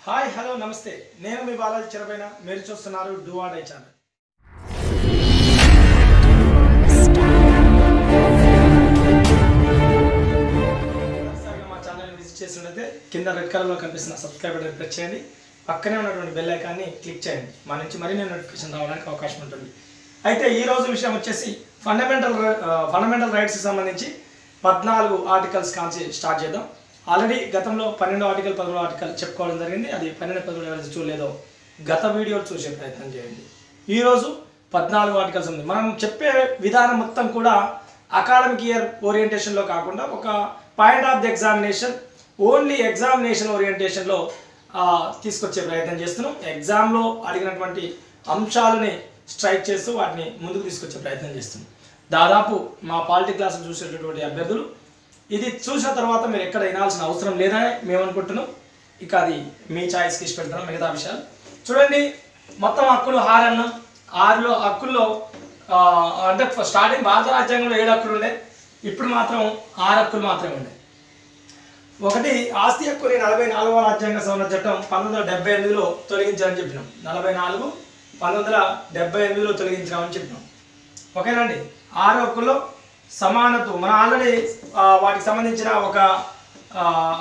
Hi hello నమస్తే నేను మీ బాలాజీ చెరపైన మీరు చూస్తున్నారు డూ ఆర్ డై ఛానల్. మా ఛానల్ విజిట్ చేసినట్లయితే కింద రెడ్ కలర్లో కనిపిస్తున్న సబ్స్క్రైబ్ బటన్ ప్రెస్ చేయండి. పక్కనే ఉన్నటువంటి బెల్ ఐకాన్ని క్లిక్ చేయండి. మా నుంచి మరిన్ని నోటిఫికేషన్ రావడానికి అవకాశం ఉంటుంది. అయితే ఈ రోజు విషయం వచ్చేసి ఫండమెంటల్ రైట్స్కి సంబంధించి 14 ఆర్టికల్స్ కాంచి స్టార్ట్ చేద్దాం. ఆల్రెడీ గతంలో 12 ఆర్టికల్ 13 ఆర్టికల్ చెప్పుకోవడం జరిగింది. అది 12 13 ఎవరైతే చూడలేదో గత వీడియోలు చూసే ప్రయత్నం చేయండి. ఈరోజు 14 ఆర్టికల్స్ ఉంది. మనం చెప్పే విధానం మొత్తం కూడా అకాడమిక్ ఇయర్ ఓరియంటేషన్లో కాకుండా ఒక point of the examination only examination ఓరియంటేషన్లో తీసుకొచ్చే ప్రయత్నం చేస్తున్నాం. ఎగ్జామ్లో అడిగినటువంటి అంశాలని స్ట్రైక్ చేస్తూ వాటిని ముందుకు తీసుకొచ్చే ప్రయత్నం చేస్తున్నాం. దాదాపు మా పాలిటీ క్లాసులు చూసేటటువంటి అభ్యర్థులు ఇది చూసిన తర్వాత మీరు ఎక్కడ వినాల్సిన అవసరం లేదని మేము అనుకుంటున్నాం. ఇక అది మీ ఛాయిస్కి ఇచ్చి పెడతాం. మిగతా విషయాలు చూడండి. మొత్తం హక్కులు 6 అన్నాం. 6లో హక్కుల్లో అంటే స్టార్టింగ్ భారత రాజ్యాంగంలో 7 హక్కులు ఉండే, ఇప్పుడు మాత్రం 6 హక్కులు మాత్రమే ఉండే. ఒకటి ఆస్తి హక్కుని 44వ రాజ్యాంగ సవరణ చట్టం 1978లో తొలగించారని చెప్పినాం. 44 1978లో తొలగించామని చెప్పినాం. ఓకేనండి. 6 హక్కుల్లో సమానత్వం మనం ఆల్రెడీ వాటికి సంబంధించిన ఒక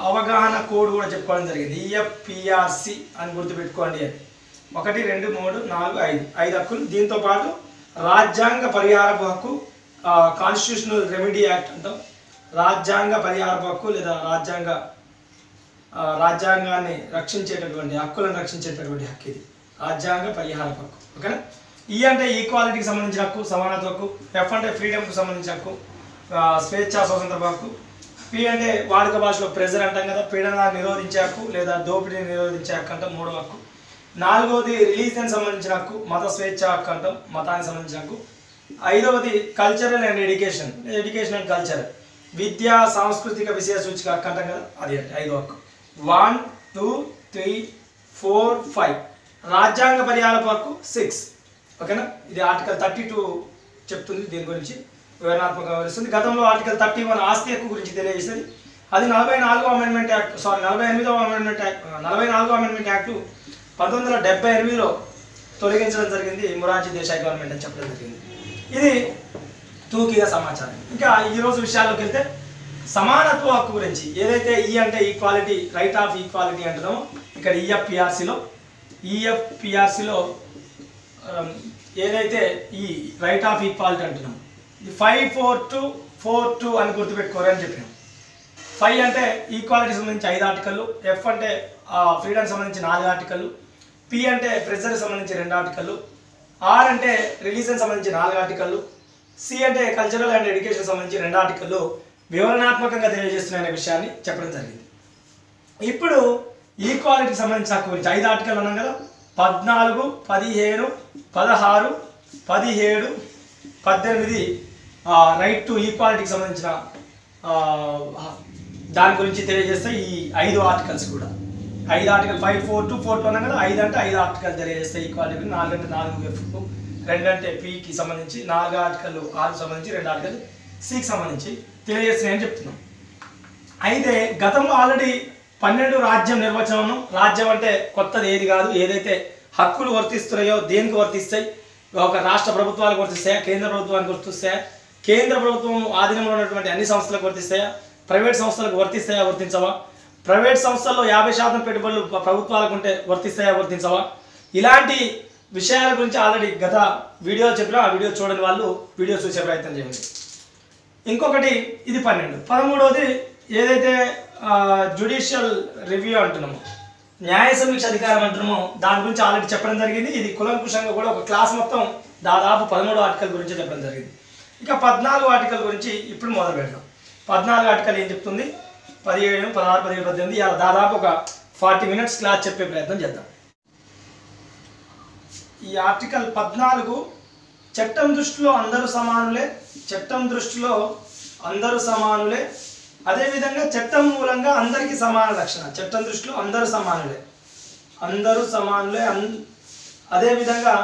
అవగాహన కోడ్ కూడా చెప్పుకోవడం జరిగింది. ఈఎఫ్పిఆర్సి అని గుర్తుపెట్టుకోండి. అది 1 2 3 4 5 హక్కులు. దీంతో పాటు రాజ్యాంగ పరిహారపు హక్కు, కాన్స్టిట్యూషనల్ రెమెడీ యాక్ట్ అంటాం. రాజ్యాంగ పరిహారపు హక్కు లేదా రాజ్యాంగాన్ని రక్షించేటటువంటి హక్కులను రక్షించేటటువంటి హక్కు ఇది రాజ్యాంగ పరిహారపు హక్కు. ఓకేనా. ఈ అంటే ఈక్వాలిటీకి సంబంధించిన హక్కు, సమానత్వ హక్కు. ఎఫ్ అంటే ఫ్రీడమ్కి సంబంధించిన హక్కు, స్వేచ్ఛా స్వతంత్ర హక్కు. పి అంటే వాడుక భాషలో ప్రెజర్ అంటాం కదా, పీడనాన్ని నిరోధించే హక్కు లేదా దోపిడీని నిరోధించే హక్కు అంటాం. 3వ హక్కు. 4వది రిలీజియన్ సంబంధించిన హక్కు, మత స్వేచ్ఛ హక్కు అంటాం, మతానికి సంబంధించిన హక్కు. 5వది cultural and education and culture, విద్యా సాంస్కృతిక విషయ సూచిక హక్కు అంటాం కదా, అది 5వ హక్కు. 1 2 3 4 5 రాజ్యాంగ పరిహారపు హక్కు 6. ఓకేనా. ఇది ఆర్టికల్ 32 చెప్తుంది. దీని గురించి వివరణాత్మకంగా వివరిస్తుంది. గతంలో ఆర్టికల్ 31 ఆస్తి హక్కు గురించి తెలియజేస్తుంది. అది 44వ అమెండ్మెంట్ యాక్ట్ 48వ అమెండ్మెంట్ యాక్ట్ 44వ అమెండ్మెంట్ యాక్ట్ 1978లో తొలగించడం జరిగింది. మొరార్జీ దేశాయ్ గవర్నమెంట్ అని చెప్పడం జరిగింది. ఇది తూకీగా సమాచారం. ఇంకా ఈరోజు విషయాల్లోకి వెళ్తే సమానత్వ హక్కు గురించి ఏదైతే ఈ అంటే ఈక్వాలిటీ, రైట్ ఆఫ్ ఈక్వాలిటీ అంటున్నామో ఇక్కడ ఈఎఫ్పిఆర్సిలో ఏదైతే ఈ రైట్ ఆఫ్ ఈక్వాలిటీ అంటున్నాం, ఇది 54242 అని గుర్తుపెట్టుకోరని చెప్పినాం. 5 అంటే ఈక్వాలిటీ సంబంధించి 5 ఆర్టికల్లు, ఎఫ్ అంటే ఫ్రీడమ్ సంబంధించి 4 ఆర్టికల్లు, పి అంటే ప్రెజర్ సంబంధించి 2 ఆర్టికల్లు, ఆర్ అంటే రిలీజన్ సంబంధించి 4 ఆర్టికల్లు, సి అంటే కల్చరల్ అండ్ ఎడ్యుకేషన్ సంబంధించి 2 ఆర్టికల్లు వివరణాత్మకంగా తెలియజేస్తున్నాయనే విషయాన్ని చెప్పడం జరిగింది. ఇప్పుడు ఈక్వాలిటీకి సంబంధించిన హక్కు గురించి 5 ఆర్టికల్ అన్నాం కదా. 14 15 16 17 18 రైట్ టు ఈక్వాలిటీకి సంబంధించిన దాని గురించి తెలియజేస్తే ఈ 5 ఆర్టికల్స్ కూడా 5 ఆర్టికల్ 54242 అన్నాం కదా. 5 అంటే 5 ఆర్టికల్ తెలియజేస్తాయి ఈక్వాలిటీ. 4 అంటే 4 ఎఫ్, 2 అంటే పికి సంబంధించి, 4 ఆర్టికల్ ఆర్కి సంబంధించి, 2 ఆర్టికల్ సికి సంబంధించి తెలియజేస్తున్నాయని చెప్తున్నాం. అయితే గతంలో ఆల్రెడీ 12 రాజ్యం నిర్వచనం. రాజ్యం అంటే కొత్తది ఏది కాదు. ఏదైతే హక్కులు వర్తిస్తున్నాయో దేనికి వర్తిస్తాయి, ఒక రాష్ట్ర ప్రభుత్వాలకు వర్తిస్తాయా, కేంద్ర ప్రభుత్వానికి వర్తిస్తాయా, కేంద్ర ప్రభుత్వం ఆధీనంలో ఉన్నటువంటి అన్ని సంస్థలకు వర్తిస్తాయా, ప్రైవేట్ సంస్థలకు వర్తిస్తాయా వర్తించవా, ప్రైవేట్ సంస్థల్లో 50% పెట్టుబడులు ప్రభుత్వాలకు ఉంటే వర్తిస్తాయా వర్తించవా, ఇలాంటి విషయాల గురించి ఆల్రెడీ గత వీడియో చెప్పినా ఆ వీడియో చూడని వాళ్ళు వీడియో చూసే ప్రయత్నం చేయండి. ఇంకొకటి ఇది 12. 13వది ఏదైతే జ్యుడిషియల్ రివ్యూ అంటున్నామో, న్యాయ సమీక్ష అధికారం అంటున్నామో దాని గురించి ఆల్రెడీ చెప్పడం జరిగింది. ఇది కులంకుశంగా కూడా ఒక క్లాస్ మొత్తం దాదాపు 13వ ఆర్టికల్ గురించి చెప్పడం జరిగింది. ఇక 14వ ఆర్టికల్ గురించి ఇప్పుడు మొదలు పెడదాం. 14వ ఆర్టికల్ ఏం చెప్తుంది? 17 16 17 18 ఇలా దాదాపు ఒక 40 minutes క్లాస్ చెప్పే ప్రయత్నం చేద్దాం. ఈ ఆర్టికల్ 14 చట్టం దృష్టిలో అందరూ సమానులే, చట్టం దృష్టిలో అందరూ సమానులే, అదేవిధంగా చట్టం మూలంగా అందరికీ సమాన రక్షణ. చట్టం దృష్టిలో అందరూ సమానులే, అదేవిధంగా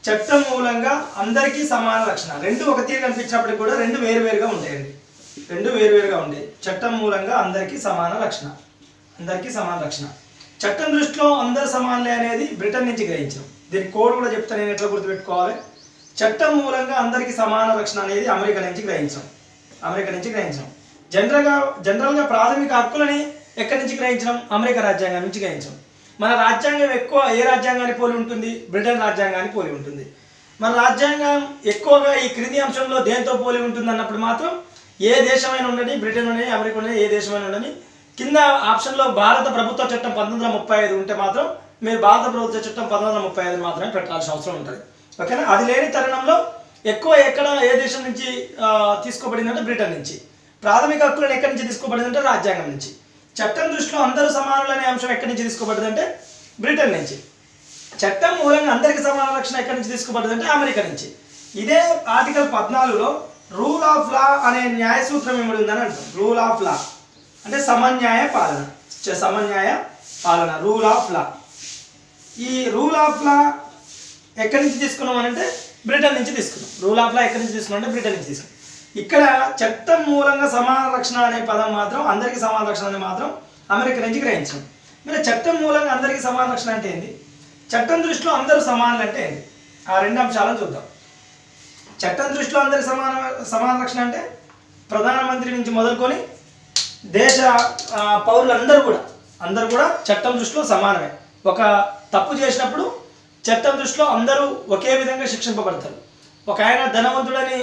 చట్టం మూలంగా అందరికీ సమాన రక్షణ. 2 ఒక తీరు కనిపించినప్పటికీ కూడా 2 వేరువేరుగా ఉంటాయండి. 2 వేరువేరుగా ఉంటాయి. చట్టం మూలంగా అందరికీ సమాన రక్షణ. చట్టం దృష్టిలో అందరు సమానులే అనేది బ్రిటన్ నుంచి గ్రహించాం. దీని కోడ్ కూడా చెప్తాను నేను ఎట్లా గుర్తుపెట్టుకోవాలి. చట్టం మూలంగా అందరికీ సమాన రక్షణ అనేది అమెరికా నుంచి గ్రహించాం. జనరల్గా ప్రాథమిక హక్కులని ఎక్కడి నుంచి గ్రహించడం? అమెరికా రాజ్యాంగం నుంచి గ్రహించాం. మన రాజ్యాంగం ఎక్కువ ఏ రాజ్యాంగాన్ని పోలి ఉంటుంది? బ్రిటన్ రాజ్యాంగాన్ని పోలి ఉంటుంది. మన రాజ్యాంగం ఎక్కువగా ఈ క్రింది అంశంలో దేంతో పోలి ఉంటుంది అన్నప్పుడు మాత్రం ఏ దేశమైనా ఉండని, బ్రిటన్ ఉండని, అమెరికా ఉండని, ఏ దేశమైనా ఉండని, కింద ఆప్షన్లో భారత ప్రభుత్వ చట్టం 1935 ఉంటే మాత్రం మీరు భారత ప్రభుత్వ చట్టం 1935 మాత్రమే పెట్టాల్సిన అవసరం ఉంటుంది. ఓకేనా? అది లేని తరుణంలో ఎక్కువ ఎక్కడ ఏ దేశం నుంచి తీసుకోబడిందంటే బ్రిటన్ నుంచి. ప్రాథమిక హక్కులను ఎక్కడి నుంచి తీసుకోబడిందంటే రాజ్యాంగం నుంచి. చట్టం దృష్టిలో అందరూ సమానులు అనే అంశం ఎక్కడి నుంచి తీసుకోబడిందంటే బ్రిటన్ నుంచి. చట్టం మూలంగా అందరికీ సమాన రక్షణ ఎక్కడి నుంచి తీసుకోబడిందంటే అమెరికా నుంచి. ఇదే ఆర్టికల్ 14లో రూల్ ఆఫ్ లా అనే న్యాయ సూత్రం ఏమిటి ఉందని అంటాం. రూల్ ఆఫ్ లా అంటే సమన్యాయ పాలన, రూల్ ఆఫ్ లా. ఈ రూల్ ఆఫ్ లా ఎక్కడి నుంచి తీసుకున్నాం అంటే బ్రిటన్ నుంచి తీసుకున్నాం. రూల్ ఆఫ్ లా ఎక్కడి నుంచి తీసుకున్నాం అంటే బ్రిటన్ నుంచి తీసుకున్నాం. ఇక్కడ చట్టం మూలంగా సమాన రక్షణ అనే పదం మాత్రం, అందరికీ సమాన రక్షణ అని మాత్రం అమెరికా నుంచి గ్రహించాం. మరి చట్టం మూలంగా అందరికీ సమాన రక్షణ అంటే ఏంది? చట్టం దృష్టిలో అందరూ సమానులు అంటే ఏంది? ఆ రెండు అంశాలను చూద్దాం. చట్టం దృష్టిలో అందరికి సమాన రక్షణ అంటే ప్రధానమంత్రి నుంచి మొదలుకొని దేశ పౌరులందరూ కూడా చట్టం దృష్టిలో సమానమే. ఒక తప్పు చేసినప్పుడు చట్టం దృష్టిలో అందరూ ఒకే విధంగా శిక్షింపబడతారు. ఒక ఆయన ధనవంతుడని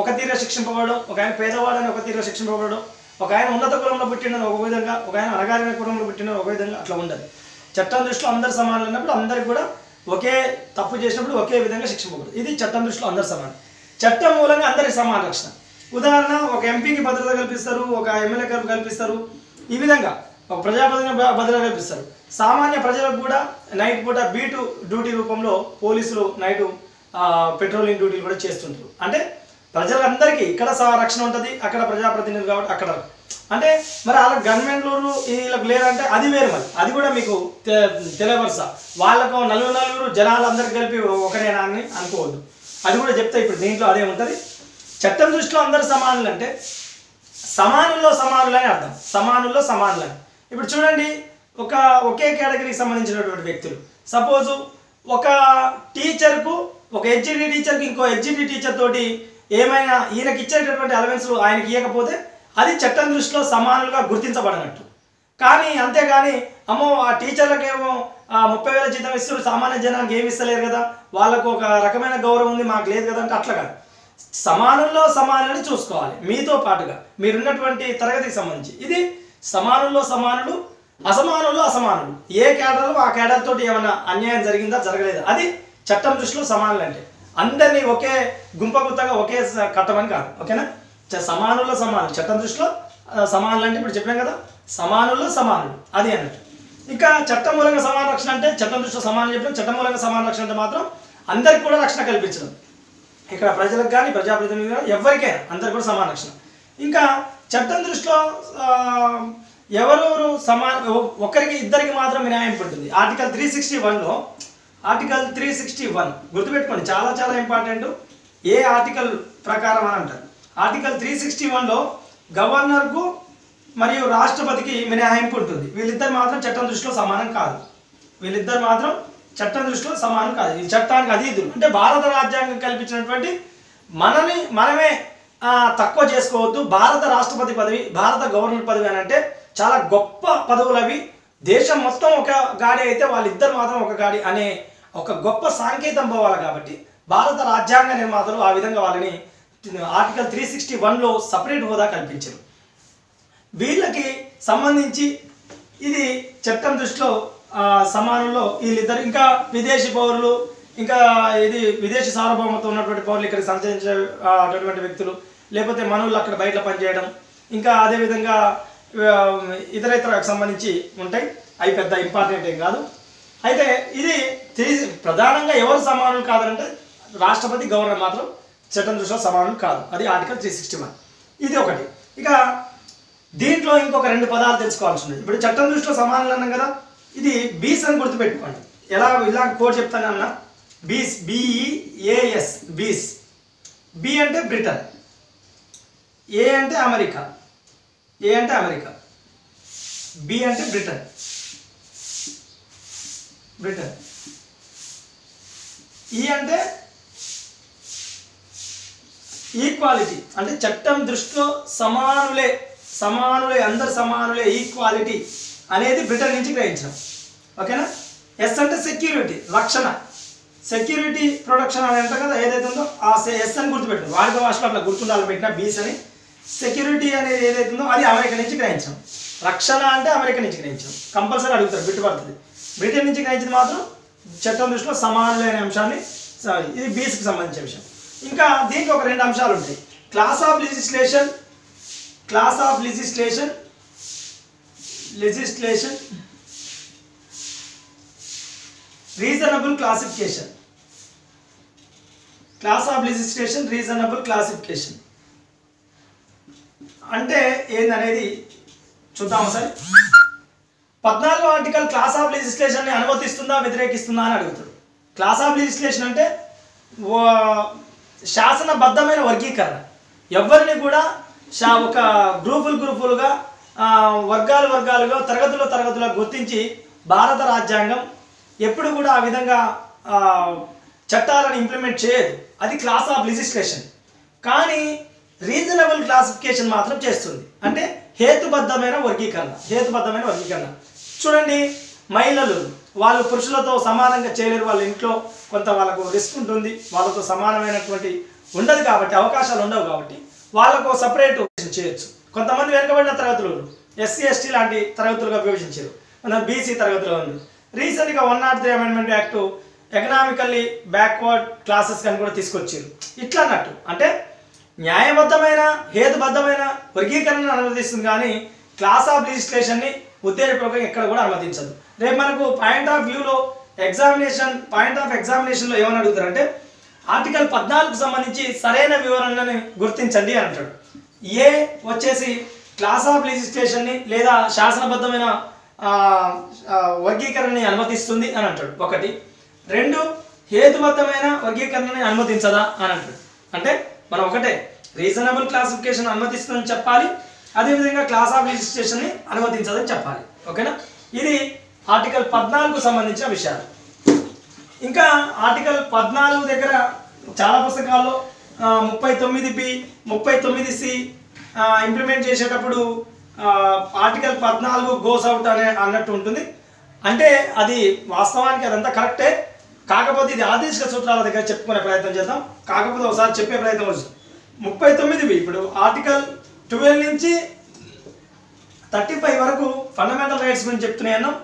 ఒక తీర శిక్షింపబడడం, ఒక ఆయన పేదవాడని ఒక తీర శిక్షింపబడడం, ఒక ఆయన ఉన్నత కులంలో పుట్టినని ఒక విధంగా, ఒక ఆయన అణగారిన కులంలో పుట్టిన ఒక విధంగా, అట్లా ఉండదు. చట్టం దృష్టిలో అందరు సమానులు అన్నప్పుడు అందరికి కూడా ఒకే తప్పు చేసినప్పుడు ఒకే విధంగా శిక్షింపబడదు. ఇది చట్టం దృష్టిలో అందరు సమానం. చట్టం మూలంగా అందరికి సమాన రక్షణ. ఉదాహరణ, ఒక ఎంపీకి భద్రత కల్పిస్తారు, ఒక ఎమ్మెల్యేకి కల్పిస్తారు, ఈ విధంగా ఒక ప్రజాప్రతినిధికి భద్రత కల్పిస్తారు. సామాన్య ప్రజలకు కూడా నైట్ పూట బీటు డ్యూటీ రూపంలో పోలీసులు నైటు పెట్రోలింగ్ డ్యూటీలు కూడా చేస్తుంటారు. అంటే ప్రజలందరికీ ఇక్కడ రక్షణ ఉంటుంది, అక్కడ ప్రజాప్రతినిధులు కాబట్టి అక్కడ. అంటే మరి అలా గవర్నమెంట్లు వీళ్ళకి లేదంటే అది వేరు. మరి అది కూడా మీకు తెలియవరుస. వాళ్ళకు నలుగురు జనాలందరికీ కలిపి ఒకరేనా అని అనుకోవద్దు. అది కూడా చెప్తా ఇప్పుడు దీంట్లో అదే ఉంటుంది. చట్టం దృష్టిలో అందరు సమానులు అంటే సమానుల్లో సమానులు అని అర్థం. సమానుల్లో సమానులని ఇప్పుడు చూడండి, ఒకే కేటగిరీకి సంబంధించినటువంటి వ్యక్తులు. సపోజు ఒక టీచర్కు, ఒక హెచ్జిడి టీచర్కి ఇంకో హెచ్జిడి టీచర్ తోటి ఏమైనా ఈయనకి ఇచ్చేటటువంటి అలవెన్స్లు ఆయనకి ఇవ్వకపోతే అది చట్టం దృష్టిలో సమానులుగా గుర్తించబడినట్టు. కానీ అంతేగాని అమ్మో ఆ టీచర్లకేమో 30,000 జీతం ఇస్తారు, సామాన్య జనానికి ఏమి ఇస్తలేరు కదా, వాళ్ళకు ఒక రకమైన గౌరవం ఉంది, మాకు లేదు కదా అంటే అట్లా కాదు. సమానుల్లో సమానులని చూసుకోవాలి. మీతో పాటుగా మీరున్నటువంటి తరగతికి సంబంధించి ఇది సమానుల్లో సమానులు, అసమానుల్లో అసమానులు. ఏ కేడర్లో ఆ కేడర్ తోటి ఏమైనా అన్యాయం జరిగిందా జరగలేదా, అది చట్టం దృష్టిలో సమానులు అంటే. అందరినీ ఒకే గుంపగుత్తగా ఒకే కట్టమని కాదు. ఓకేనా? సమానుల్లో సమానులు, చట్టం దృష్టిలో సమానులు అంటే ఇప్పుడు చెప్పాం కదా, సమానుల్లో సమానులు అది అన్నట్టు. ఇంకా చట్టం మూలంగా సమాన రక్షణ అంటే చట్టం దృష్టిలో సమానం చెప్పిన, చట్టం మూలంగా సమాన రక్షణ అంటే మాత్రం అందరికి కూడా రక్షణ కల్పించడం. ఇక్కడ ప్రజలకు కానీ ప్రజాప్రతినిధులు కానీ ఎవరికైనా అందరికి కూడా సమాన రక్షణ. ఇంకా చట్టం దృష్టిలో ఎవరెవరు ఒకరికి ఇద్దరికి మాత్రం మినహాయింపు ఉంటుంది. ఆర్టికల్ 361లో ఆర్టికల్ 361 గుర్తుపెట్టుకోండి, చాలా చాలా ఇంపార్టెంట్. ఏ ఆర్టికల్ ప్రకారం అని అంటారు. ఆర్టికల్ 361లో గవర్నర్కు మరియు రాష్ట్రపతికి మినహాయింపు ఉంటుంది. వీళ్ళిద్దరు మాత్రం చట్టం దృష్టిలో సమానం కాదు. ఈ చట్టానికి అతీతులు. అంటే భారత రాజ్యాంగం కల్పించినటువంటి మనమే తక్కువ చేసుకోవద్దు. భారత రాష్ట్రపతి పదవి, భారత గవర్నర్ పదవి అని అంటే చాలా గొప్ప పదవులు అవి. దేశం మొత్తం ఒక గాడి అయితే వాళ్ళిద్దరు మాత్రం ఒక గాడి అనే ఒక గొప్ప సాంకేతం పోవాలి. కాబట్టి భారత రాజ్యాంగ నిర్మాతలు ఆ విధంగా వాళ్ళని ఆర్టికల్ 361లో సపరేట్ హోదా కల్పించారు. వీళ్ళకి సంబంధించి ఇది చట్టం దృష్టిలో సమానంలో వీళ్ళిద్దరు. ఇంకా విదేశీ పౌరులు, ఇంకా ఇది విదేశీ సార్వభౌమత్వం ఉన్నటువంటి పౌరులు ఇక్కడికి సంచరించేటువంటి వ్యక్తులు, లేకపోతే మనవులు అక్కడ బయట పనిచేయడం, ఇంకా అదేవిధంగా ఇతరకు సంబంధించి ఉంటాయి. అవి పెద్ద ఇంపార్టెంట్ ఏం కాదు. అయితే ఇది ప్రధానంగా ఎవరు సమానులు కాదంటే రాష్ట్రపతి, గవర్నర్ మాత్రం చట్టం దృష్టిలో సమానులు కాదు. అది ఆర్టికల్ 361. ఇది ఒకటి. ఇక దీంట్లో ఇంకొక 2 పదాలు తెలుసుకోవాల్సి ఉంది. ఇప్పుడు చట్టం దృష్టిలో సమానులు అన్నాం కదా, ఇది బీస్ అని గుర్తుపెట్టుకోండి. ఇలా కోడ్ చెప్తానన్నా, బీస్, BEAS, బీస్. బి అంటే బ్రిటన్, ఏ అంటే అమెరికా, బి అంటే బ్రిటన్. బ్రిటన్. ఈ అంటే ఈక్వాలిటీ, అంటే చట్టం దృష్టిలో సమానులే, అందరు సమానులే, ఈక్వాలిటీ అనేది బ్రిటన్ నుంచి గ్రహించాం. ఓకేనా. ఎస్ అంటే సెక్యూరిటీ, రక్షణ, సెక్యూరిటీ ప్రొడక్షన్ అని అంటాం కదా, ఏదైతే ఉందో ఆ ఎస్ అని గుర్తుపెట్టాం. వాడుక భాషలో అట్లా గుర్తుండాలి పెట్టిన బీస్ అని. సెక్యూరిటీ అనేది ఏదైతే ఉందో అది అమెరికా నుంచి గ్రహించాం. రక్షణ అంటే అమెరికా నుంచి గ్రహించాం. కంపల్సరీ అడుగుతారు, బిట్టుపడుతుంది. బ్రిటన్ నుంచి గ్రహించింది మాత్రం చట్టం దృష్టిలో సమానులైన అంశాన్ని, ఇది బీస్కి సంబంధించిన విషయం. ఇంకా దీంట్లో ఒక 2 అంశాలు ఉంటాయి. Class of legislation, reasonable classification. Class of legislation, reasonable classification అంటే ఏందనేది చూద్దాం ఒకసారి. 14వ ఆర్టికల్ క్లాస్ ఆఫ్ లెజిస్లేషన్ ని అనుమతిస్తుందా వ్యతిరేకిస్తుందా అని అడుగుతాడు. క్లాస్ ఆఫ్ లెజిస్లేషన్ అంటే శాసనబద్ధమైన వర్గీకరణ. ఎవరిని కూడా ఒక గ్రూపులుగా, వర్గాలుగా, తరగతులుగా గుర్తించి భారత రాజ్యాంగం ఎప్పుడు కూడా ఆ విధంగా చట్టాలను ఇంప్లిమెంట్ చేయదు. అది క్లాస్ ఆఫ్ లెజిస్లేషన్. కానీ రీజనబుల్ క్లాసిఫికేషన్ మాత్రం చేస్తుంది. అంటే హేతుబద్ధమైన వర్గీకరణ. చూడండి, మహిళలు వాళ్ళు పురుషులతో సమానంగా చేయలేరు. వాళ్ళ ఇంట్లో కొంత వాళ్ళకు రిస్క్ ఉంటుంది, వాళ్ళతో సమానమైనటువంటి ఉండదు కాబట్టి, అవకాశాలు ఉండవు కాబట్టి వాళ్ళకు సపరేట్ చేయొచ్చు. కొంతమంది వెనుకబడిన తరగతులు ఎస్సీ ఎస్టీ లాంటి తరగతులుగా విభజించారు. మన బీసీ తరగతిలో ఉంది. రీసెంట్గా 103 amendment act economically backward classes అని కూడా తీసుకొచ్చారు. ఇట్లా అన్నట్టు అంటే న్యాయబద్ధమైన, హేతుబద్ధమైన వర్గీకరణను అనుమతిస్తుంది, కానీ క్లాస్ ఆఫ్ లెజిస్లేషన్ని ఉద్దేశపూర్వకంగా ఎక్కడ కూడా అనుమతించదు. రేపు మనకు పాయింట్ ఆఫ్ ఎగ్జామినేషన్లో ఏమని అడుగుతారంటే ఆర్టికల్ 14కు సంబంధించి సరైన వివరణని గుర్తించండి అని అంటాడు. ఏ వచ్చేసి క్లాస్ ఆఫ్ లెజిస్లేషన్ని లేదా శాసనబద్ధమైన వర్గీకరణని అనుమతిస్తుంది అని అంటాడు. 1. 2 హేతుబద్ధమైన వర్గీకరణని అనుమతించదా అని అంటాడు. అంటే మనం ఒకటే రీజనబుల్ క్లాసిఫికేషన్ అనుమతిస్తుందని చెప్పాలి, అదేవిధంగా క్లాస్ ఆఫ్ లెజిస్లేషన్ని అనుమతించదని చెప్పాలి. ఓకేనా. ఇది ఆర్టికల్ 14కు సంబంధించిన విషయాలు. ఇంకా ఆర్టికల్ 14 దగ్గర చాలా పుస్తకాల్లో 39B 39C ఇంప్లిమెంట్ చేసేటప్పుడు ఆర్టికల్ 14 గోస్ అవుట్ అన్నట్టు ఉంటుంది. అంటే అది వాస్తవానికి అదంతా కరెక్టే. కాకపోతే ఇది ఆదేశిక సూత్రాల దగ్గర చెప్పుకునే ప్రయత్నం చేద్దాం. కాకపోతే ఒకసారి చెప్పే ప్రయత్నం వస్తుంది. 39B ఇప్పుడు ఆర్టికల్ 12 నుంచి 35 వరకు ఫండమెంటల్ రైట్స్ గురించి చెప్తున్నాయి అన్నాం.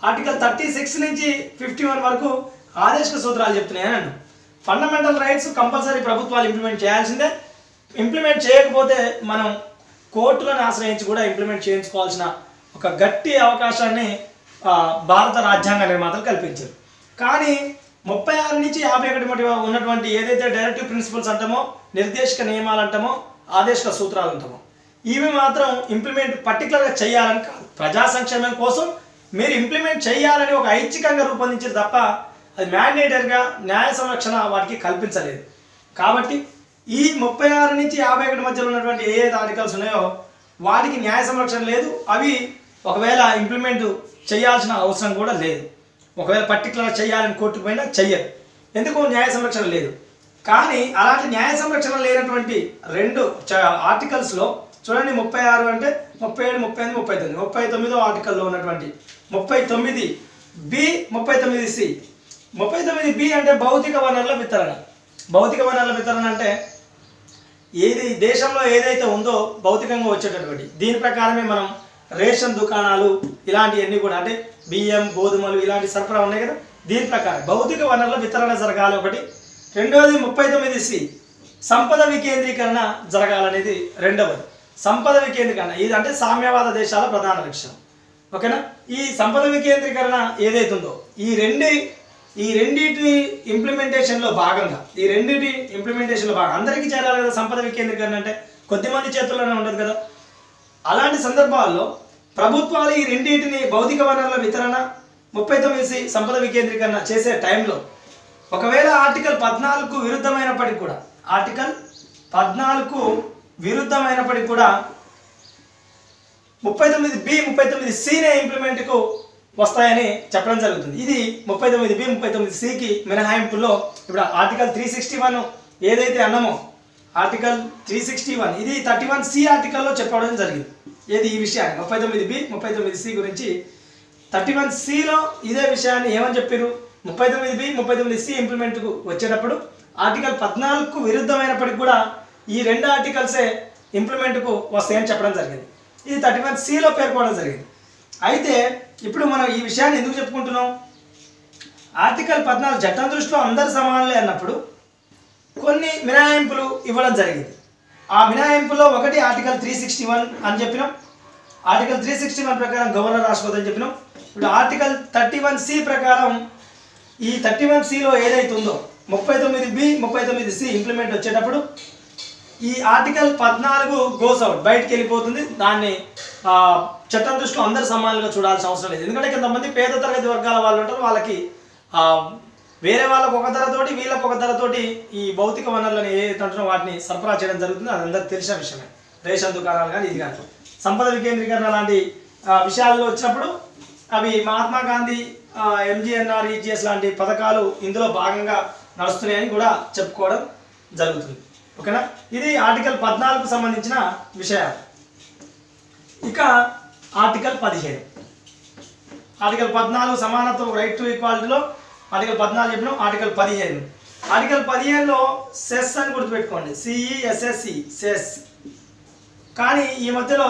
ఆర్టికల్ 36 నుంచి 51 వరకు ఆదేశిక సూత్రాలు చెప్తున్నాయని అన్నాం. ఫండమెంటల్ రైట్స్ కంపల్సరీ ప్రభుత్వాలు ఇంప్లిమెంట్ చేయాల్సిందే. ఇంప్లిమెంట్ చేయకపోతే మనం కోర్టులను ఆశ్రయించి కూడా ఇంప్లిమెంట్ చేయించుకోవాల్సిన ఒక గట్టి అవకాశాన్ని భారత రాజ్యాంగ నిర్మాతలు కల్పించారు. కానీ 36 నుంచి 51 మధ్య ఉన్నటువంటి ఏదైతే డైరెక్టివ్ ప్రిన్సిపల్స్ అంటామో, నిర్దేశక నియమాలు అంటామో, ఆదేశిక సూత్రాలు అంటామో, ఇవి మాత్రం ఇంప్లిమెంట్ పర్టికులర్గా చేయాలని కాదు, ప్రజా సంక్షేమం కోసం మీరు ఇంప్లిమెంట్ చేయాలని ఒక ఐచ్ఛికంగా రూపొందించారు తప్ప అది మ్యాండేటరీగా న్యాయ సంరక్షణ వాటికి కల్పించలేదు. కాబట్టి ఈ 36 నుంచి 51 మధ్యలో ఉన్నటువంటి ఏ ఆర్టికల్స్ ఉన్నాయో వాటికి న్యాయ సంరక్షణ లేదు. అవి ఒకవేళ ఇంప్లిమెంట్ చేయాల్సిన అవసరం కూడా లేదు. ఒకవేళ పర్టికులర్ చేయాలని కోర్టుకు పోయినా చెయ్యరు, ఎందుకు న్యాయ సంరక్షణ లేదు. కానీ అలాంటి న్యాయ సంరక్షణ లేనటువంటి 2 ఆర్టికల్స్లో చూడండి, 36 అంటే 37, 38, 39, 39వ ఆర్టికల్లో ఉన్నటువంటి 39B 39C. 39B అంటే భౌతిక వనరుల వితరణ. భౌతిక వనరుల వితరణ అంటే ఏది దేశంలో ఏదైతే ఉందో భౌతికంగా వచ్చేటటువంటి దీని ప్రకారమే మనం రేషన్ దుకాణాలు ఇలాంటివన్నీ కూడా, అంటే బియ్యం, గోధుమలు ఇలాంటి సరఫరా ఉన్నాయి కదా, దీని ప్రకారం భౌతిక వనరుల వితరణ జరగాలి ఒకటి. 2వది 39C సంపద వికేంద్రీకరణ జరగాలనేది 2వది. సంపద వికేంద్రీకరణ ఇది అంటే సామ్యవాద దేశాల ప్రధాన లక్ష్యం. ఓకేనా. ఈ సంపద వికేంద్రీకరణ ఏదైతే ఉందో ఈ రెండింటి ఇంప్లిమెంటేషన్లో భాగంగా అందరికీ చేరాలి కదా. సంపద వికేంద్రీకరణ అంటే కొద్దిమంది చేతుల్లోనే ఉండదు కదా. అలాంటి సందర్భాల్లో ప్రభుత్వాలు ఈ రెండింటిని భౌతిక వనరుల వితరణ 39C సంపద వికేంద్రీకరణ చేసే టైంలో ఒకవేళ ఆర్టికల్ 14కు విరుద్ధమైనప్పటికీ కూడా 39B 39Cనే ఇంప్లిమెంట్కు వస్తాయని చెప్పడం జరుగుతుంది. ఇది 39B 39Cకి మినహాయింపుల్లో ఇప్పుడు ఆర్టికల్ 361 ఏదైతే అన్నామో ఆర్టికల్ 361 ఇది 31C ఆర్టికల్లో చెప్పడం జరిగింది. ఏది ఈ విషయాన్ని 39B 39C గురించి 31Cలో ఇదే విషయాన్ని ఏమని చెప్పారు, 39B 39C ఇంప్లిమెంట్కు వచ్చేటప్పుడు ఆర్టికల్ 14కు విరుద్ధమైనప్పటికీ కూడా ఈ రెండు ఆర్టికల్సే ఇంప్లిమెంట్కు వస్తాయని చెప్పడం జరిగింది. ఇది 31Cలో పేర్కోవడం జరిగింది. అయితే ఇప్పుడు మనం ఈ విషయాన్ని ఎందుకు చెప్పుకుంటున్నాం, ఆర్టికల్ 14 చట్టం దృష్టిలో అందరు సమానులే అన్నప్పుడు కొన్ని మినహాయింపులు ఇవ్వడం జరిగింది. ఆ మినహాయింపులో ఒకటి ఆర్టికల్ 361 అని చెప్పినాం. ఆర్టికల్ 361 ప్రకారం గవర్నర్ రాష్ట్రపతి అని చెప్పినాం. ఇప్పుడు ఆర్టికల్ 31C ప్రకారం ఈ 31Cలో ఏదైతే ఉందో 39B 39C ఇంప్లిమెంట్ వచ్చేటప్పుడు ఈ ఆర్టికల్ 14 గోస్ అవుట్, బయటికి వెళ్ళిపోతుంది. దాన్ని చట్టం దృష్టిలో అందరు సమానంగా చూడాల్సిన అవసరం లేదు. ఎందుకంటే కొంతమంది పేద తరగతి వర్గాల వాళ్ళు ఉంటారు, వాళ్ళకి వేరే వాళ్ళకు ఒక ధరతోటి వీళ్ళకి ఒక ధరతోటి ఈ భౌతిక వనరులను ఏదైతే ఉంటున్నారో వాటిని సరఫరా చేయడం జరుగుతుంది. అది అందరికి తెలిసిన విషయమే. రేషన్ దుకాణాలు కానీ ఇది కానీ సంపద వికేంద్రీకరణ లాంటి విషయాల్లో వచ్చినప్పుడు అవి మహాత్మా గాంధీ MGNR EGS లాంటి పథకాలు ఇందులో భాగంగా నడుస్తున్నాయని కూడా చెప్పుకోవడం జరుగుతుంది. ఓకేనా, ఇది ఆర్టికల్ 14కు సంబంధించిన విషయాలు. ఇక ఆర్టికల్ 15 ఆర్టికల్ 14 సమానత్వం రైట్ టు ఈక్వాలిటీలో ఆర్టికల్ 14 చెప్పినాం. ఆర్టికల్ 15లో సెస్ అని గుర్తుపెట్టుకోండి, CESSE సెస్. కానీ ఈ మధ్యలో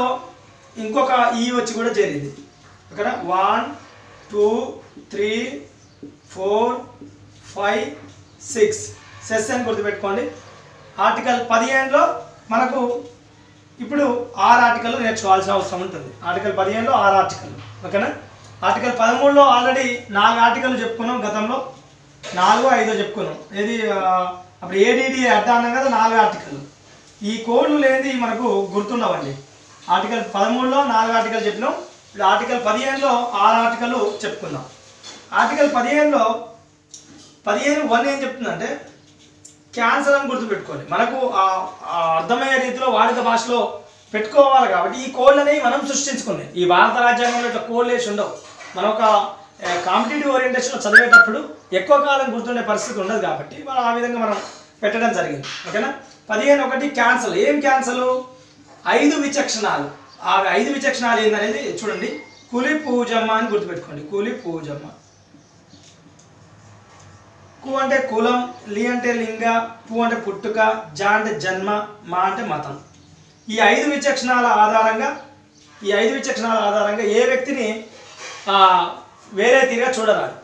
ఇంకొక ఈ వచ్చి కూడా చేరింది. ఇక్కడ 1 2 3 4 5 6 సెస్ అని గుర్తుపెట్టుకోండి. ఆర్టికల్ 15లో మనకు ఇప్పుడు 6 ఆర్టికల్ నేర్చుకోవాల్సిన అవసరం ఉంటుంది. ఆర్టికల్ 15లో 6 ఆర్టికల్. ఓకేనా, ఆర్టికల్ 13లో ఆల్రెడీ 4 ఆర్టికల్ చెప్పుకున్నాం. గతంలో 4 5 చెప్పుకున్నాం. ఏది అప్పుడు ADD అడ్డా అన్నాం కదా, 4 ఆర్టికల్. ఈ కోడ్లు లేనిది మనకు గుర్తుండవండి. ఆర్టికల్ 13లో 4 ఆర్టికల్ చెప్పినాం. ఇప్పుడు ఆర్టికల్ 15లో 6 ఆర్టికల్ చెప్పుకుందాం. ఆర్టికల్ 15లో 15(1) ఏం చెప్తుందంటే క్యాన్సర్ అని గుర్తుపెట్టుకోండి. మనకు అర్థమయ్యే రీతిలో వాడుక భాషలో పెట్టుకోవాలి కాబట్టి ఈ కోడ్లు అనేవి మనం సృష్టించుకున్నాయి. ఈ భారత రాజ్యాంగంలో ఇట్లా కోడ్లు వేసి ఉండవు. మనం ఒక కాంపిటేటివ్ ఓరియంటేషన్లో చదివేటప్పుడు ఎక్కువ కాలం గుర్తుండే పరిస్థితి ఉండదు కాబట్టి మనం ఆ విధంగా మనం పెట్టడం జరిగింది. ఓకేనా, 15(1) క్యాన్సల్. ఏం క్యాన్సల్? 5 విచక్షణాలు. ఆ 5 విచక్షణాలు ఏందనేది చూడండి. కూలి పూజమ్మ అని గుర్తుపెట్టుకోండి. కూలి పూజమ్మ. కు అంటే కులం, లి అంటే లింగ, పు అంటే పుట్టుక, జ అంటే జన్మ, మా అంటే మతం. ఈ 5 విచక్షణాల ఆధారంగా ఏ వ్యక్తిని వేరే తీరుగా చూడరాదు.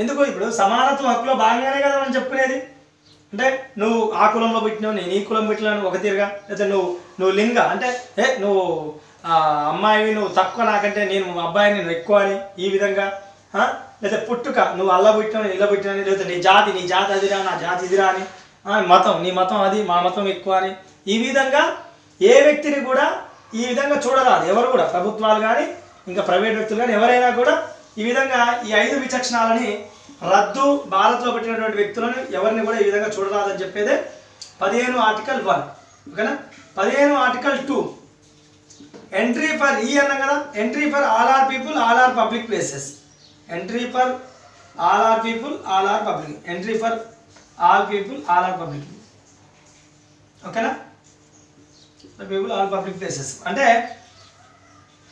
ఎందుకు? ఇప్పుడు సమానత్వం హక్కులో భాగంగానే కదా మనం చెప్పుకునేది. అంటే నువ్వు ఆ కులంలో పుట్టినావు, నేను ఈ కులం పుట్టినాను ఒక తీరుగా. లేదా నువ్వు లింగ అంటే నువ్వు అమ్మాయివి, నువ్వు తక్కువ నాకంటే నేను అబ్బాయిని నువ్వు ఎక్కువ అని ఈ విధంగా. లేదా పుట్టుక, నువ్వు అల్ల పుట్టినావు ఇలా పుట్టినాని. లేదా నీ జాతి అదిరా, నా జాతి ఇదిరా అని. మతం, నీ మతం అది, మా మతం ఎక్కువ అని. ఈ విధంగా ఏ వ్యక్తిని కూడా ఈ విధంగా చూడరాదు. ఎవరు కూడా, ప్రభుత్వాలు కానీ ఇంకా ప్రైవేట్ వ్యక్తులు కానీ ఎవరైనా కూడా ఈ విధంగా ఈ 5 విచక్షణాలని రద్దు, భారత్లో పెట్టినటువంటి వ్యక్తులను ఎవరిని కూడా ఈ విధంగా చూడరాదని చెప్పేదే 15 ఆర్టికల్ 1. ఓకేనా, 15 ఆర్టికల్ 2 ఎంట్రీ ఫర్ ఈ అన్నాం కదా. Entry for all are people, all are public places. Entry for all are people, all are public. Entry for all people, all are public. ఓకేనా, పీపుల్ ఆల్ పబ్లిక్ ప్లేసెస్ అంటే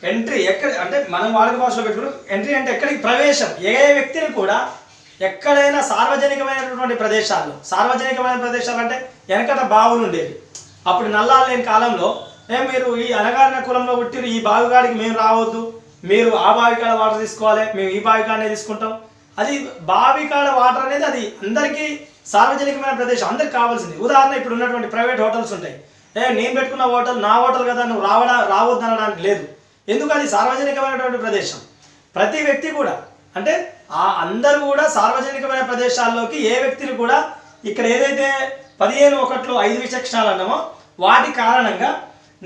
entry ఎక్కడ అంటే మనం వాడుక భాషలో పెట్టుకున్నాం. ఎంట్రీ అంటే ఎక్కడికి ప్రవేశం. ఏ వ్యక్తిని కూడా ఎక్కడైనా సార్వజనికమైనటువంటి ప్రదేశాల్లో, సార్వజనికమైన ప్రదేశాలు అంటే వెనకట బావులు ఉండేవి. అప్పుడు నల్లాలు లేని కాలంలో మీరు ఈ అనగారిన కులంలో పుట్టిరు, ఈ బావికాడికి మేము రావద్దు, మీరు ఆ బావికాడ వాటర్ తీసుకోవాలి, మేము ఈ బావికాడనే తీసుకుంటాం. అది బావికాడ వాటర్ అనేది అది అందరికీ సార్వజనికమైన ప్రదేశం, అందరికి కావాల్సింది. ఉదాహరణ ఇప్పుడు ఉన్నటువంటి ప్రైవేట్ హోటల్స్ ఉంటాయి. నేను పెట్టుకున్న హోటల్ నా హోటల్ కదా, నువ్వు రావద్దు అనడానికి లేదు. ఎందుకు? అది సార్వజనికమైనటువంటి ప్రదేశం. ప్రతి వ్యక్తి కూడా అంటే అందరూ కూడా సార్వజనికమైన ప్రదేశాల్లోకి ఏ వ్యక్తిని కూడా ఇక్కడ ఏదైతే 15(1)లో 5 విచక్షణాలు అన్నామో వాటి కారణంగా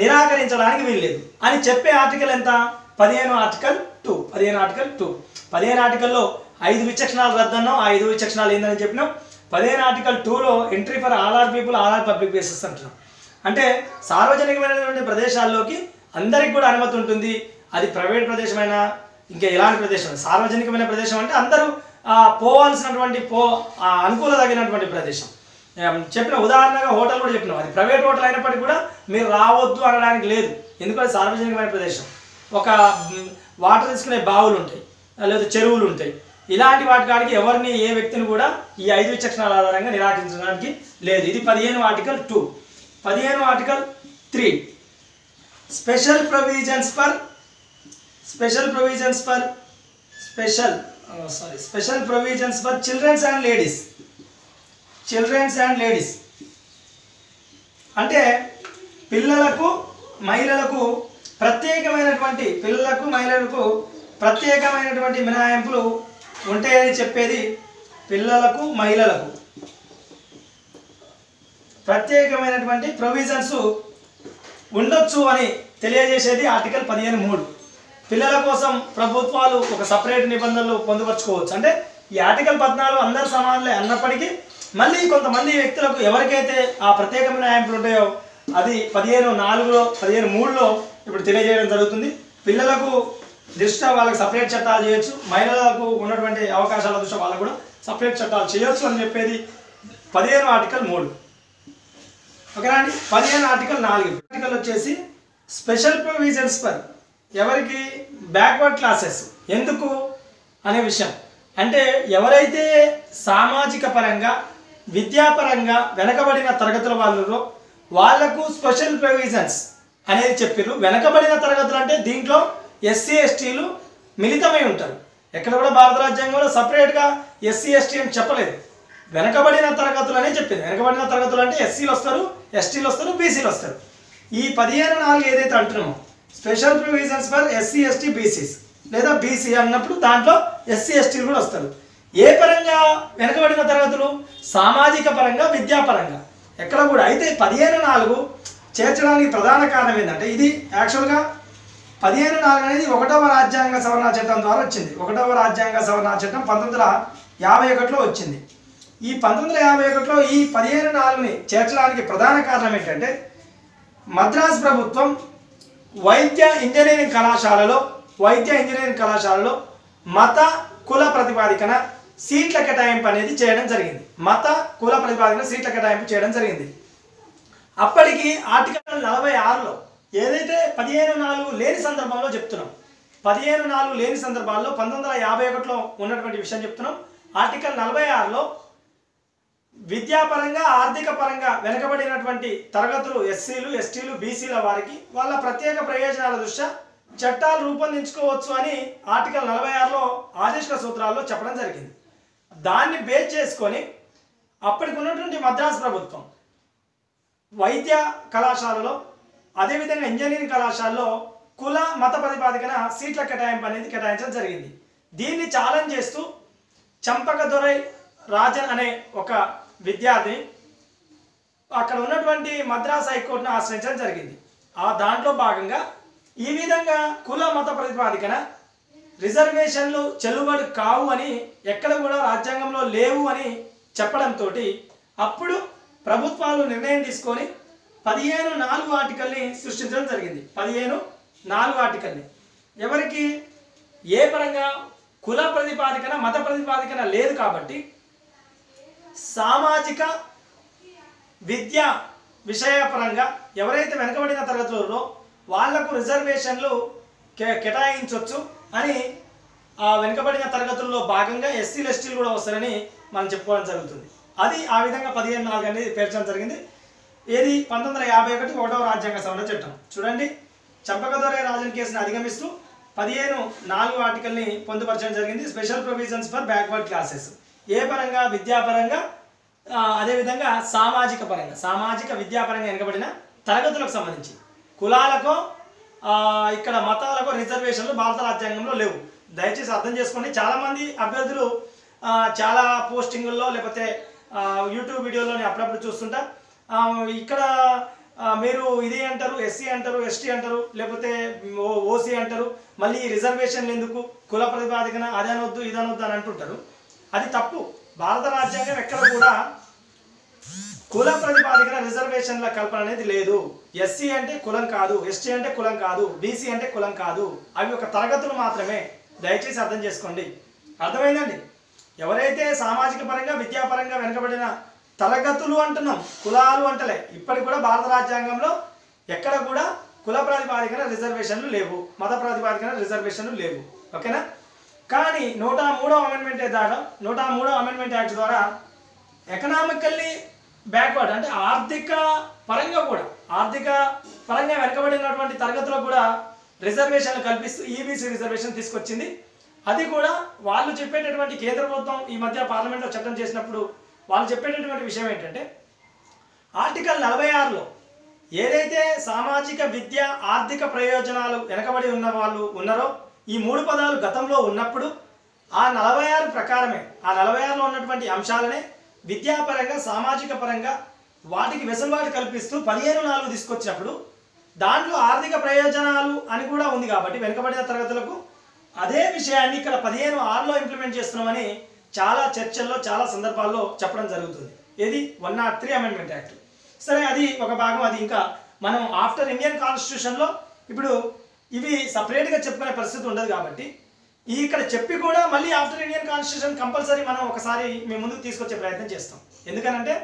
నిరాకరించడానికి వీల్లేదు అని చెప్పే ఆర్టికల్ ఎంత? 15 ఆర్టికల్ 2. 15 ఆర్టికల్ 2. 15 ఆర్టికల్లో 5 విచక్షణాలు రద్దన్నాం. ఆ 5 విచక్షణాలు ఏందని చెప్పినాం. 15 ఆర్టికల్ 2లో entry for all are people, all are public places అంటున్నాం. అంటే సార్వజనికమైనటువంటి ప్రదేశాల్లోకి అందరికి కూడా అనుమతి ఉంటుంది. అది ప్రైవేట్ ప్రదేశమైనా ఇంకా ఎలాంటి ప్రదేశం సార్వజనికమైన ప్రదేశం అంటే అందరూ పోవాల్సినటువంటి అనుకూల తగినటువంటి ప్రదేశం. చెప్పిన ఉదాహరణగా హోటల్ కూడా చెప్పినాం, అది ప్రైవేట్ హోటల్ అయినప్పటికీ కూడా మీరు రావద్దు అనడానికి లేదు, ఎందుకంటే సార్వజనికమైన ప్రదేశం. ఒక వాటర్ తీసుకునే బావులు ఉంటాయి లేదా చెరువులు ఉంటాయి, ఇలాంటి వాటి కాడికి ఎవరిని ఏ వ్యక్తిని కూడా ఈ 5 విచక్షణాల ఆధారంగా నిరాకరించడానికి లేదు. ఇది 15 article 2. 15 article 3 special provisions for childrens and ladies. అంటే పిల్లలకు మహిళలకు ప్రత్యేకమైనటువంటి మినహాయింపులు ఉంటాయని చెప్పేది. పిల్లలకు మహిళలకు ప్రత్యేకమైనటువంటి ప్రొవిజన్స్ ఉండొచ్చు అని తెలియజేసేది ఆర్టికల్ 15(3). పిల్లల కోసం ప్రభుత్వాలు ఒక సపరేట్ నిబంధనలు పొందుపరచుకోవచ్చు. అంటే ఈ ఆర్టికల్ 14 అందరు సమానులే అన్నప్పటికీ మళ్ళీ కొంతమంది వ్యక్తులకు ఎవరికైతే ఆ ప్రత్యేక మినహాయింపులు ఉంటాయో అది 15(4)లో 15(3)లో ఇప్పుడు తెలియజేయడం జరుగుతుంది. పిల్లలకు దృష్ట్యా వాళ్ళకి సపరేట్ చట్టాలు చేయొచ్చు, మహిళలకు ఉన్నటువంటి అవకాశాల దృష్ట్యా వాళ్ళకు కూడా సపరేట్ చట్టాలు చేయొచ్చు అని చెప్పేది 15 ఆర్టికల్ 3. ఓకేనా అండి. 15 ఆర్టికల్ 4 ఆర్టికల్ వచ్చేసి స్పెషల్ ప్రొవిజన్స్ ఫర్ ఎవరికి బ్యాక్వర్డ్ క్లాసెస్. ఎందుకు అనే విషయం అంటే ఎవరైతే సామాజిక పరంగా విద్యాపరంగా వెనకబడిన తరగతుల వాళ్లకు స్పెషల్ ప్రొవిజన్స్ అనేది చెప్పారు. వెనకబడిన తరగతులు అంటే దీంట్లో ఎస్సీ ఎస్టీలు మిళితమై ఉంటారు. ఎక్కడ కూడా భారత రాజ్యాంగంలో సపరేట్గా ఎస్సీ ఎస్టీ అని చెప్పలేదు, వెనకబడిన తరగతులు అనే చెప్పింది. వెనకబడిన తరగతులు అంటే ఎస్సీలు వస్తారు, ఎస్టీలు వస్తారు, బీసీలు వస్తారు. ఈ 15(4) ఏదైతే అంటున్నామో special provisions for SC ST BCs లేదా బీసీ అన్నప్పుడు దాంట్లో ఎస్సీ ఎస్టీలు కూడా వస్తారు. ఏ పరంగా వెనకబడిన తరగతులు? సామాజిక పరంగా విద్యాపరంగా ఎక్కడ కూడా. అయితే 15(4) చేర్చడానికి ప్రధాన కారణం ఏంటంటే ఇది యాక్చువల్గా 15(4) అనేది 1వ రాజ్యాంగ సవరణ చట్టం ద్వారా వచ్చింది. 1వ రాజ్యాంగ సవరణ చట్టం 1951లో వచ్చింది. ఈ 1951లో ఈ 15(4)ని చేర్చడానికి ప్రధాన కారణం ఏంటంటే మద్రాసు ప్రభుత్వం వైద్య ఇంజనీరింగ్ కళాశాలలో మత కుల ప్రతిపాదికన సీట్ల కేటాయింపు అనేది చేయడం జరిగింది. సీట్ల కేటాయింపు చేయడం జరిగింది. అప్పటికి ఆర్టికల్ 46లో ఏదైతే 15(4) లేని సందర్భంలో చెప్తున్నాం, 15(4) లేని సందర్భాల్లో 1951లో ఉన్నటువంటి విషయం చెప్తున్నాం. ఆర్టికల్ 46లో విద్యాపరంగా ఆర్థిక పరంగా వెనకబడినటువంటి తరగతులు ఎస్సీలు ఎస్టీలు బీసీల వారికి వాళ్ళ ప్రత్యేక ప్రయోజనాల దృష్ట్యా చట్టాలు రూపొందించుకోవచ్చు అని ఆర్టికల్ 46లో ఆదేశిక సూత్రాల్లో చెప్పడం జరిగింది. దాన్ని బేస్ చేసుకొని అప్పటికి ఉన్నటువంటి మద్రాసు ప్రభుత్వం వైద్య కళాశాలలో అదేవిధంగా ఇంజనీరింగ్ కళాశాలలో కుల మత ప్రతిపాదికన సీట్ల కేటాయింపు అనేది కేటాయించడం జరిగింది. దీన్ని ఛాలెంజ్ చేస్తూ చంపకదొరై రాజన్ అనే ఒక విద్యార్థి అక్కడ ఉన్నటువంటి మద్రాసు హైకోర్టును ఆశ్రయించడం జరిగింది. దాంట్లో భాగంగా ఈ విధంగా కుల మత ప్రతిపాదికన రిజర్వేషన్లు చెల్లుబాటు కావు అని ఎక్కడ కూడా రాజ్యాంగంలో లేవు అని చెప్పడంతో అప్పుడు ప్రభుత్వాలు నిర్ణయం తీసుకొని 15(4) ఆర్టికల్ని సృష్టించడం జరిగింది. 15(4) ఆర్టికల్ని ఎవరికి ఏ పరంగా కుల ప్రతిపాదికన మత ప్రతిపాదికన లేదు కాబట్టి సామాజిక విద్య విషయపరంగా ఎవరైతే వెనకబడిన తరగతులలో వాళ్లకు రిజర్వేషన్లు కేటాయించవచ్చు అని ఆ వెనకబడిన తరగతుల్లో భాగంగా ఎస్సీలు ఎస్టీలు కూడా వస్తారని మనం చెప్పుకోవడం జరుగుతుంది. అది ఆ విధంగా 15(4) అనేది పేర్చడం జరిగింది. ఏది 1951 1వ రాజ్యాంగ సవరణ చట్టం. చూడండి, చంపకదొరై రాజన్ కేసును అధిగమిస్తూ 15(4) ఆర్టికల్ని పొందుపరచడం జరిగింది. Special provisions for backward classes ఏ పరంగా విద్యాపరంగా అదేవిధంగా సామాజిక విద్యాపరంగా వెనకబడిన తరగతులకు సంబంధించి కులాలకు ఇక్కడ మతాలకు రిజర్వేషన్లు భారత రాజ్యాంగంలో లేవు. దయచేసి అర్థం చేసుకోండి. చాలామంది అభ్యర్థులు చాలా పోస్టింగుల్లో లేకపోతే యూట్యూబ్ వీడియోలోని అప్పుడప్పుడు చూస్తుంటా ఇక్కడ మీరు ఇది అంటారు, ఎస్సీ అంటారు, ఎస్టీ అంటారు, లేకపోతే ఓసీ అంటారు, మళ్ళీ రిజర్వేషన్లు ఎందుకు, కుల ప్రతిపాదికన అదనొద్దు ఇదనొద్దు అని అంటుంటారు. అది తప్పు. భారత రాజ్యాంగం ఎక్కడ కూడా కుల ప్రతిపాదికన రిజర్వేషన్ల కల్పన అనేది లేదు. ఎస్సీ అంటే కులం కాదు, ఎస్టీ అంటే కులం కాదు, బీసీ అంటే కులం కాదు, అవి ఒక తరగతులు మాత్రమే. దయచేసి అర్థం చేసుకోండి. అర్థమైందండి? ఎవరైతే సామాజిక పరంగా విద్యాపరంగా వెనుకబడిన తరగతులు అంటున్నాం, కులాలు అంటలే. ఇప్పటికి కూడా భారత రాజ్యాంగంలో ఎక్కడ కూడా కుల ప్రాతిపాదికన రిజర్వేషన్లు లేవు, మత ప్రాతిపాదికన రిజర్వేషన్లు లేవు. ఓకేనా? కానీ 103వ అమెండ్మెంట్ యాక్ట్ ద్వారా ఎకనామికల్లీ బ్యాక్వర్డ్ అంటే ఆర్థిక పరంగా వెనుకబడినటువంటి తరగతులకు కూడా రిజర్వేషన్లు కల్పిస్తూ ఈబీసీ రిజర్వేషన్ తీసుకొచ్చింది. అది కూడా వాళ్ళు చెప్పేటటువంటి కేంద్ర ప్రభుత్వం ఈ మధ్య పార్లమెంట్లో చట్టం చేసినప్పుడు వాళ్ళు చెప్పేటటువంటి విషయం ఏంటంటే, ఆర్టికల్ 46లో ఏదైతే సామాజిక విద్య ఆర్థిక ప్రయోజనాలు వెనకబడి ఉన్న వాళ్ళు ఉన్నారో ఈ 3 పదాలు గతంలో ఉన్నప్పుడు ఆ 46 ప్రకారమే, ఆ 46లో ఉన్నటువంటి అంశాలనే విద్యాపరంగా సామాజిక పరంగా వాటికి వెసులుబాటు కల్పిస్తూ 15(4) తీసుకొచ్చినప్పుడు దాంట్లో ఆర్థిక ప్రయోజనాలు అని కూడా ఉంది కాబట్టి వెనుకబడిన తరగతులకు అదే విషయాన్ని ఇక్కడ 15(6)లో ఇంప్లిమెంట్ చేస్తున్నామని చాలా చర్చల్లో చాలా సందర్భాల్లో చెప్పడం జరుగుతుంది. ఏది 103 అమెండ్మెంట్ యాక్ట్. సరే, అది ఒక భాగం. అది ఇంకా మనం ఆఫ్టర్ ఇండియన్ కాన్స్టిట్యూషన్లో ఇప్పుడు ఇవి సపరేట్గా చెప్పుకునే పరిస్థితి ఉండదు కాబట్టి ఇక్కడ చెప్పి కూడా మళ్ళీ ఆఫ్టర్ ఇండియన్ కాన్స్టిట్యూషన్ కంపల్సరీ మనం ఒకసారి మీ ముందుకు తీసుకొచ్చే ప్రయత్నం చేస్తాం. ఎందుకనంటే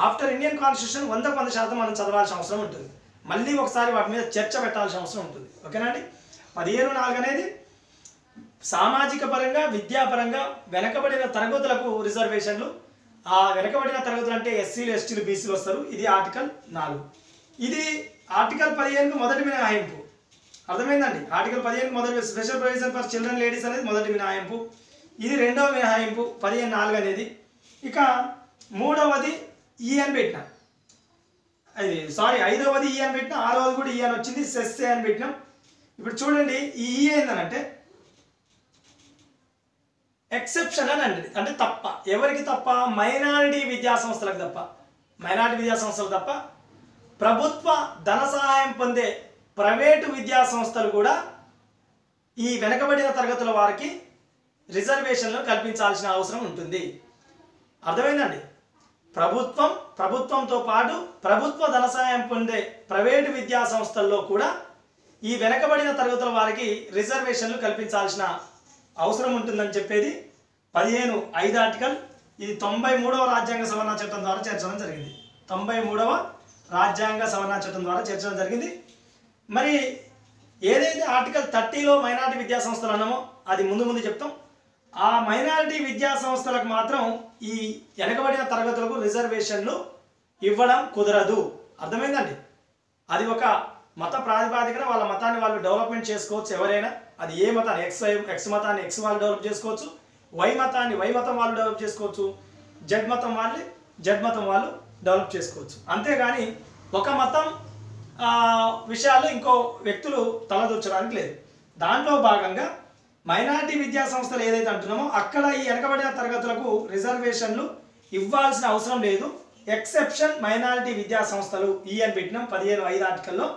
ఆఫ్టర్ ఇండియన్ కాన్స్టిట్యూషన్ 100% మనం చదవాల్సిన అవసరం ఉంటుంది. మళ్ళీ ఒకసారి వాటి మీద చర్చ పెట్టాల్సిన అవసరం ఉంటుంది. ఓకేనండి? 15(4) అనేది సామాజిక పరంగా విద్యాపరంగా వెనకబడిన తరగతులకు రిజర్వేషన్లు. ఆ వెనకబడిన తరగతులు అంటే ఎస్సీలు ఎస్టీలు బీసీలు వస్తారు. ఇది ఆర్టికల్ 4. ఇది ఆర్టికల్ 15కు మొదటి మినహాయింపు. అర్థమైందండి? ఆర్టికల్ 15కు మొదటి special provision for children ladies అనేది మొదటి మినహాయింపు. ఇది రెండవ మినహాయింపు 15(4) అనేది. ఇక మూడవది ఈ అని పెట్టిన, ఐదవది ఈ అని పెట్టిన, ఆరవది కూడా ఈ అని వచ్చింది, సెస్ అని పెట్టినాం. ఇప్పుడు చూడండి, ఈ ఏందనంటే ఎక్సెప్షన్ అని అంటే తప్ప. ఎవరికి తప్ప? మైనారిటీ విద్యా సంస్థలకు తప్ప. మైనారిటీ విద్యా సంస్థలు తప్ప ప్రభుత్వ ధన సహాయం పొందే ప్రైవేటు విద్యా సంస్థలు కూడా ఈ వెనకబడిన తరగతుల వారికి రిజర్వేషన్లు కల్పించాల్సిన అవసరం ఉంటుంది. అర్థమైందండి? ప్రభుత్వంతో పాటు ప్రభుత్వ ధన సహాయం పొందే ప్రైవేటు విద్యా సంస్థల్లో కూడా ఈ వెనకబడిన తరగతుల వారికి రిజర్వేషన్లు కల్పించాల్సిన అవసరం ఉంటుందని చెప్పేది 15(5) ఆర్టికల్. ఇది 93వ రాజ్యాంగ సవరణ చట్టం ద్వారా చేర్చడం జరిగింది. 93వ రాజ్యాంగ సవరణ చట్టం ద్వారా చేర్చడం జరిగింది. మరి ఏదైతే ఆర్టికల్ 30లో మైనారిటీ విద్యా సంస్థలు అన్నామో అది ముందు చెప్తాం. ఆ మైనారిటీ విద్యా సంస్థలకు మాత్రం ఈ వెనకబడిన తరగతులకు రిజర్వేషన్లు ఇవ్వడం కుదరదు. అర్థమైందండి? అది ఒక మత ప్రాతిపాదికన వాళ్ళ మతాన్ని వాళ్ళు డెవలప్మెంట్ చేసుకోవచ్చు. ఎవరైనా అది ఏ మతాన్ని, ఎక్స్ మతాన్ని ఎక్స్ వాళ్ళు డెవలప్ చేసుకోవచ్చు, వై మతాన్ని వై మతం వాళ్ళు డెవలప్ చేసుకోవచ్చు, జడ్ మతం వాళ్ళు డెవలప్ చేసుకోవచ్చు. అంతేగాని ఒక మతం విషయాల్లో ఇంకో వ్యక్తులు తలదూర్చడానికి లేదు. దాంట్లో భాగంగా మైనారిటీ విద్యా సంస్థలు ఏదైతే అంటున్నామో అక్కడ ఈ వెనకబడిన తరగతులకు రిజర్వేషన్లు ఇవ్వాల్సిన అవసరం లేదు. ఎక్సెప్షన్ మైనారిటీ విద్యా సంస్థలు ఈ అని పెట్టినాం 15(5) ఆర్టికల్లో.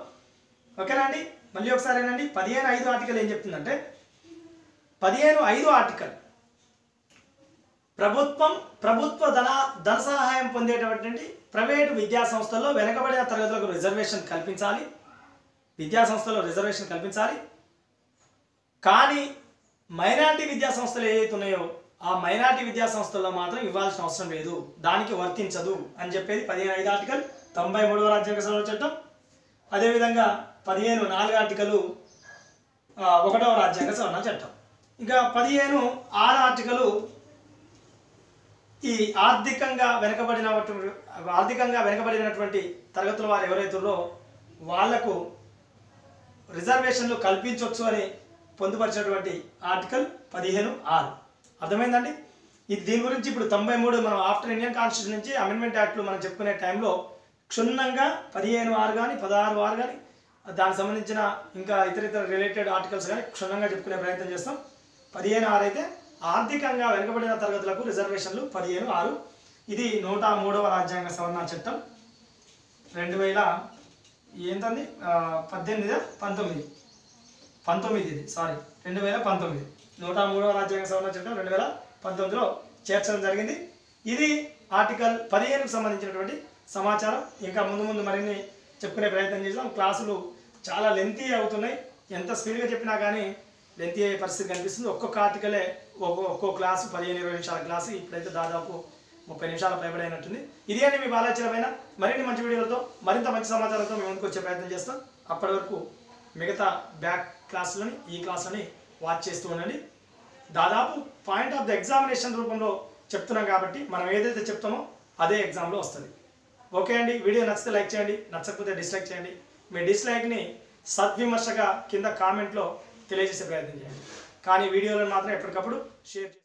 ఓకేనా అండి? మళ్ళీ ఒకసారి ఏనండి, 15(5) ఆర్టికల్ ఏం చెప్తుందంటే 15(5) ఆర్టికల్ ప్రభుత్వ ధన సహాయం పొందేటటువంటి ప్రైవేటు విద్యా సంస్థల్లో వెనకబడిన తరగతులకు రిజర్వేషన్ కల్పించాలి. విద్యా సంస్థల్లో రిజర్వేషన్ కల్పించాలి. కానీ మైనారిటీ విద్యా సంస్థలు ఏవైతే ఉన్నాయో ఆ మైనారిటీ విద్యా సంస్థల్లో మాత్రం ఇవ్వాల్సిన అవసరం లేదు, దానికి వర్తించదు అని చెప్పేది 15(5) ఆర్టికల్ 93వ రాజ్యాంగ సవరణ చట్టం. అదేవిధంగా 15(4) ఆర్టికల్ 1వ రాజ్యాంగ సవరణ చట్టం. ఇంకా 15(6) ఆర్టికల్ ఈ ఆర్థికంగా వెనకబడినటువంటి తరగతుల వారు ఎవరైతే ఉన్నారో వాళ్లకు రిజర్వేషన్లు కల్పించవచ్చు అని పొందుపరిచినటువంటి ఆర్టికల్ 15(6). అర్థమైందండి? దీని గురించి ఇప్పుడు 93 మనం ఆఫ్టర్ ఇండియన్ కాన్స్టిట్యూషన్ నుంచి అమెండ్మెంట్ యాక్ట్లు మనం చెప్పుకునే టైంలో క్షుణ్ణంగా 15(6) కానీ 16(6) కానీ దానికి సంబంధించిన ఇంకా ఇతర రిలేటెడ్ ఆర్టికల్స్ కానీ క్షుణ్ణంగా చెప్పుకునే ప్రయత్నం చేస్తాం. 15(6) అయితే ఆర్థికంగా వెనుకబడిన తరగతులకు రిజర్వేషన్లు 15(6). ఇది 103వ రాజ్యాంగ సవరణ చట్టం 2019 103వ రాజ్యాంగ సవరణ చట్టం 2019లో చేర్చడం జరిగింది. ఇది ఆర్టికల్ 15కు సంబంధించినటువంటి సమాచారం. ఇంకా ముందు మరిన్ని చెప్పుకునే ప్రయత్నం చేద్దాం. క్లాసులు చాలా లెంతీ అవుతున్నాయి. ఎంత స్పీడ్గా చెప్పినా కానీ లెంతీ అయ్యే పరిస్థితి కనిపిస్తుంది. ఒక్కొక్క ఆర్టికలే ఒక్కో క్లాసు 15-20 నిమిషాల క్లాసు, ఇప్పుడైతే దాదాపు 30 నిమిషాల పైబడి అయినట్టుంది. ఇది అని మీ బాలాచరమైన మరిన్ని మంచి వీడియోలతో మరింత మంచి సమాచారంతో మేము ముందుకు వచ్చే ప్రయత్నం చేస్తాం. అప్పటి వరకు మిగతా బ్యాక్ క్లాసులని ఈ క్లాసులని వాచ్ చేస్తూ ఉండండి. దాదాపు పాయింట్ ఆఫ్ ద ఎగ్జామినేషన్ రూపంలో చెప్తున్నాం కాబట్టి మనం ఏదైతే చెప్తామో అదే ఎగ్జామ్లో వస్తుంది. ఓకే అండి, వీడియో నచ్చితే లైక్ చేయండి, నచ్చకపోతే డిస్లైక్ చేయండి. మీ డిస్లైక్ని సద్విమర్శగా కింద కామెంట్లో తెలియజేసే ప్రయత్నం చేయండి. కానీ వీడియోలను మాత్రం ఎప్పటికప్పుడు షేర్ చేయండి.